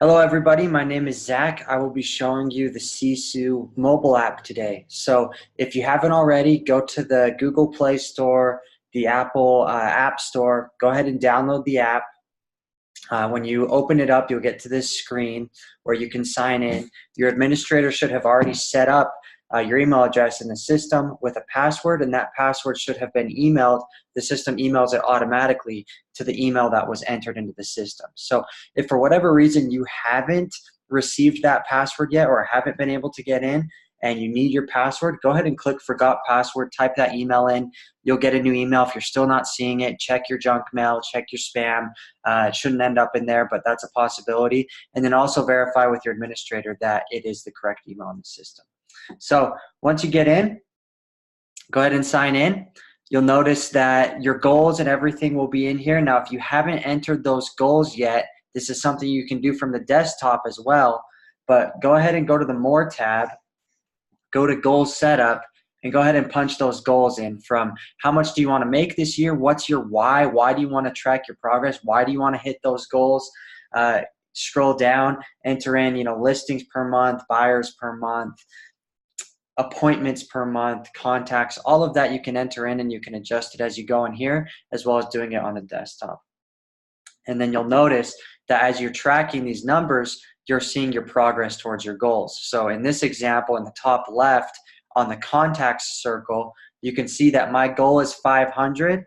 Hello everybody, my name is Zach. I will be showing you the Sisu mobile app today. So if you haven't already, go to the Google Play Store, the Apple App Store, go ahead and download the app. When you open it up, you'll get to this screen where you can sign in. Your administrator should have already set up your email address in the system with a password, and that password should have been emailed. The system emails it automatically to the email that was entered into the system. So if for whatever reason you haven't received that password yet or haven't been able to get in and you need your password, go ahead and click Forgot Password, type that email in. You'll get a new email. If you're still not seeing it, check your junk mail, check your spam. It shouldn't end up in there, but that's a possibility. And then also verify with your administrator that it is the correct email in the system. So once you get in, go ahead and sign in. You'll notice that your goals and everything will be in here. Now, if you haven't entered those goals yet, this is something you can do from the desktop as well. But go ahead and go to the More tab, go to Goal Setup, and go ahead and punch those goals in from how much do you want to make this year, what's your why, why do you want to track your progress, why do you want to hit those goals. Scroll down, enter in listings per month, buyers per month, appointments per month, contacts, all of that you can enter in and you can adjust it as you go in here, as well as doing it on the desktop. And then you'll notice that as you're tracking these numbers, you're seeing your progress towards your goals. So in this example, in the top left on the contacts circle, you can see that my goal is 500.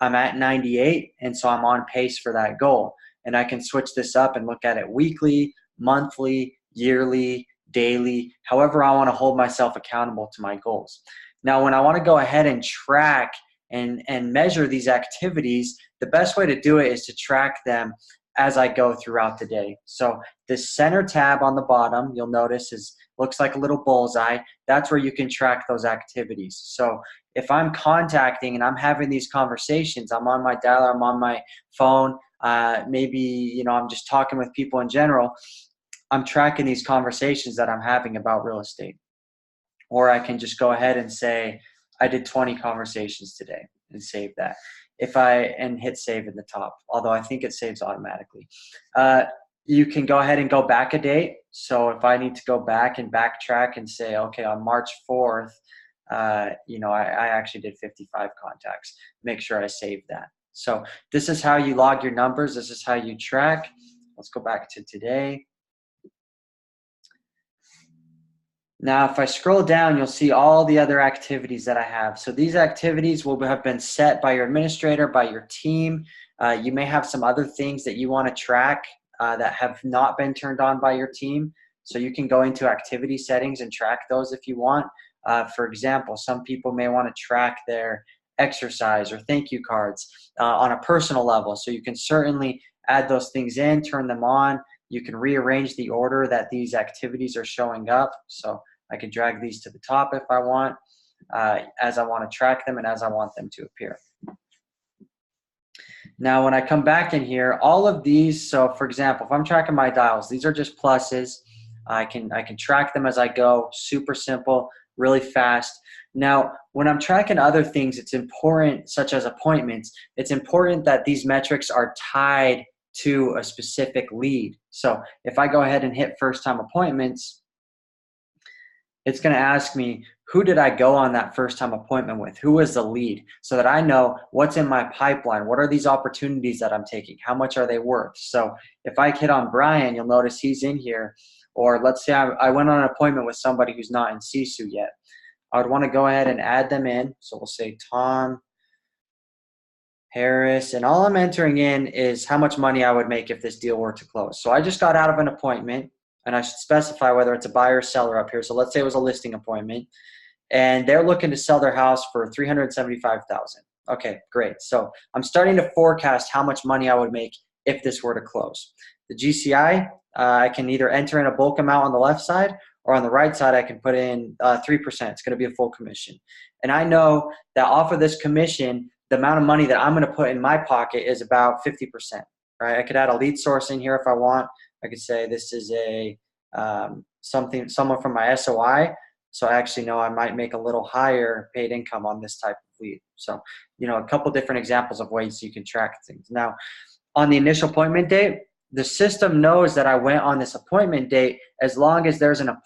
I'm at 98, and so I'm on pace for that goal. And I can switch this up and look at it weekly, monthly, yearly, daily, however I want to hold myself accountable to my goals. Now, when I want to go ahead and track and measure these activities, the best way to do it is to track them as I go throughout the day. So this center tab on the bottom, you'll notice looks like a little bullseye. That's where you can track those activities. So if I'm contacting and I'm having these conversations, I'm on my dialer, I'm on my phone, maybe I'm just talking with people in general, I'm tracking these conversations that I'm having about real estate. Or I can just go ahead and say, I did 20 conversations today and save that. And hit save in the top, although I think it saves automatically. You can go ahead and go back a date. So if I need to go back and backtrack and say, okay, on March 4th, I actually did 55 contacts. Make sure I save that. So this is how you log your numbers. This is how you track. Let's go back to today. Now, if I scroll down, you'll see all the other activities that I have. So these activities will have been set by your administrator, by your team. You may have some other things that you want to track that have not been turned on by your team. So you can go into activity settings and track those if you want. For example, some people may want to track their exercise or thank you cards on a personal level. So you can certainly add those things in, turn them on. You can rearrange the order that these activities are showing up. So I can drag these to the top if I want, as I want to track them and as I want them to appear. Now, when I come back in here, all of these, so for example, if I'm tracking my dials, these are just pluses. I can track them as I go, super simple, really fast. Now, when I'm tracking other things, it's important, such as appointments, it's important that these metrics are tied to a specific lead. So if I go ahead and hit first time appointments, it's going to ask me, who did I go on that first time appointment with? Who was the lead? So that I know what's in my pipeline. What are these opportunities that I'm taking? How much are they worth? So if I hit on Brian, you'll notice he's in here. Or let's say I went on an appointment with somebody who's not in Sisu yet. I would want to go ahead and add them in. So we'll say Tom Harris, and all I'm entering in is how much money I would make if this deal were to close. So I just got out of an appointment, and I should specify whether it's a buyer or seller up here. So let's say it was a listing appointment, and they're looking to sell their house for $375,000. Okay, great. So I'm starting to forecast how much money I would make if this were to close. The GCI, I can either enter in a bulk amount on the left side, or on the right side, I can put in 3%. It's going to be a full commission. And I know that off of this commission, the amount of money that I'm going to put in my pocket is about 50%, right? I could add a lead source in here if I want. I could say this is someone from my SOI. So I actually know I might make a little higher paid income on this type of lead. So, a couple different examples of ways you can track things. Now, on the initial appointment date, the system knows that I went on this appointment date as long as there's a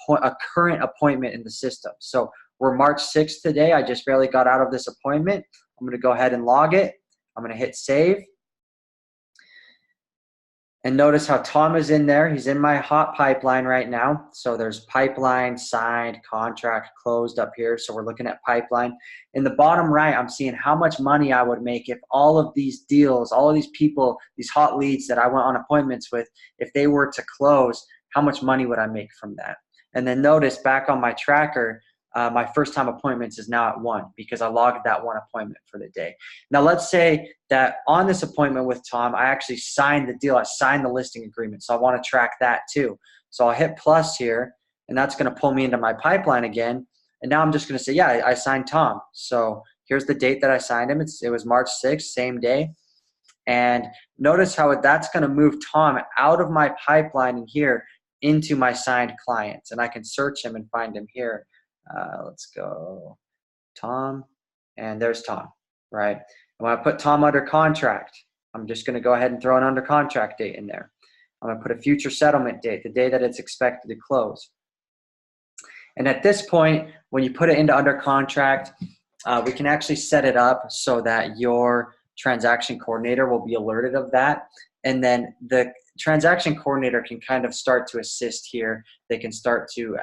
current appointment in the system. So we're March 6th today. I just barely got out of this appointment. I'm going to go ahead and log it. I'm going to hit save. And notice how Tom is in there. He's in my hot pipeline right now. So there's pipeline, signed, contract, closed up here. So we're looking at pipeline. In the bottom right, I'm seeing how much money I would make if all of these deals, all of these people, these hot leads that I went on appointments with, if they were to close, how much money would I make from that? And then notice back on my tracker, my first time appointments is now at 1 because I logged that one appointment for the day. Now let's say that on this appointment with Tom, I actually signed the deal. I signed the listing agreement. So I want to track that too. So I'll hit plus here, and that's going to pull me into my pipeline again. And now I'm just going to say, yeah, I signed Tom. So here's the date that I signed him. It was March 6th, same day. And notice how that's going to move Tom out of my pipeline in here into my signed clients. And I can search him and find him here. Let's go Tom, and there's Tom, right? And when I put Tom under contract, I'm just going to go ahead and throw an under contract date in there. I'm going to put a future settlement date, the day that it's expected to close. And at this point, when you put it into under contract, we can actually set it up so that your transaction coordinator will be alerted of that. And then the transaction coordinator can kind of start to assist here. They can start to,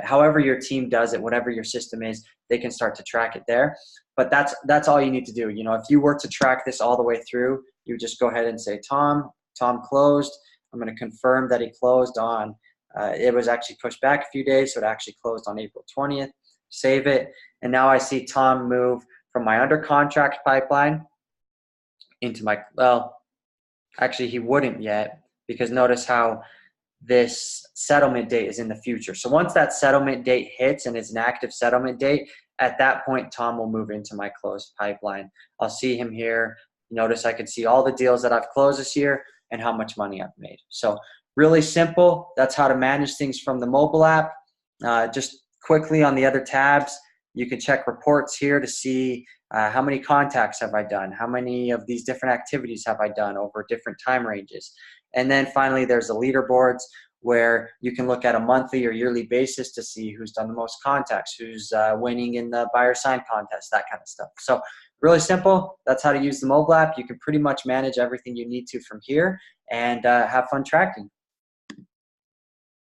however your team does it, whatever your system is, they can start to track it there. But that's all you need to do. If you were to track this all the way through, you just go ahead and say, Tom closed. I'm going to confirm that he closed on, it was actually pushed back a few days, so it actually closed on April 20th. Save it. And now I see Tom move from my under contract pipeline into my, well, actually he wouldn't yet, because notice how this settlement date is in the future. So once that settlement date hits and it's an active settlement date, at that point, Tom will move into my closed pipeline. I'll see him here. Notice I can see all the deals that I've closed this year and how much money I've made. So really simple. That's how to manage things from the mobile app. Just quickly on the other tabs, you can check reports here to see how many contacts have I done, how many of these different activities have I done over different time ranges. And then finally, there's the leaderboards where you can look at a monthly or yearly basis to see who's done the most contacts, who's winning in the buyer sign contest, that kind of stuff. So really simple. That's how to use the mobile app. You can pretty much manage everything you need to from here and have fun tracking.